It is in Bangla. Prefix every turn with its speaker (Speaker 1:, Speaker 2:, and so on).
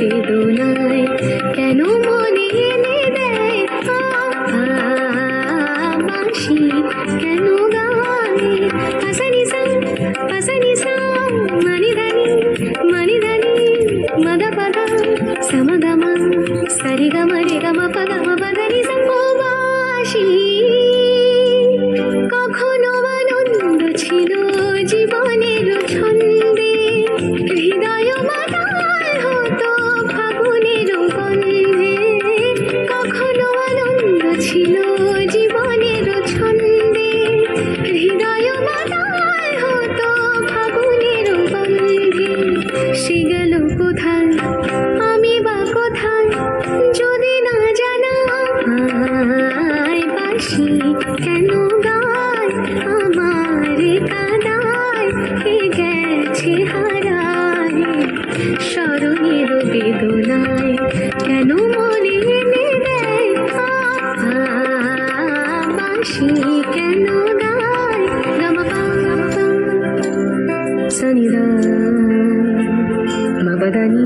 Speaker 1: বেদনায় কেন মনে এনে দেয় বাঁশি কেন গায় পাসানি সা মানি ধানি মদ পদ সমগমা সরিগম রে গম পগম পదని বাঁশি কখনো আনন্দ ছিল জীবনের ছন্দে হৃদয় মাতাল হতো ফাগুনের গন্ধে কখনো আনন্দ ছিল জীবনের ছন্দে হৃদয় মাতাল হতো ফাগুনের গন্ধে সে গেল কোথায় আমি বা কোথায় যদি না জানা বাঁশি কেন গায় আমার কাদায় কে গেছে হারায় স্মরণের বেদনায় কেন মনে এনে দেয় বাঁশি কেন গায় গমপা সনিদা মবদানি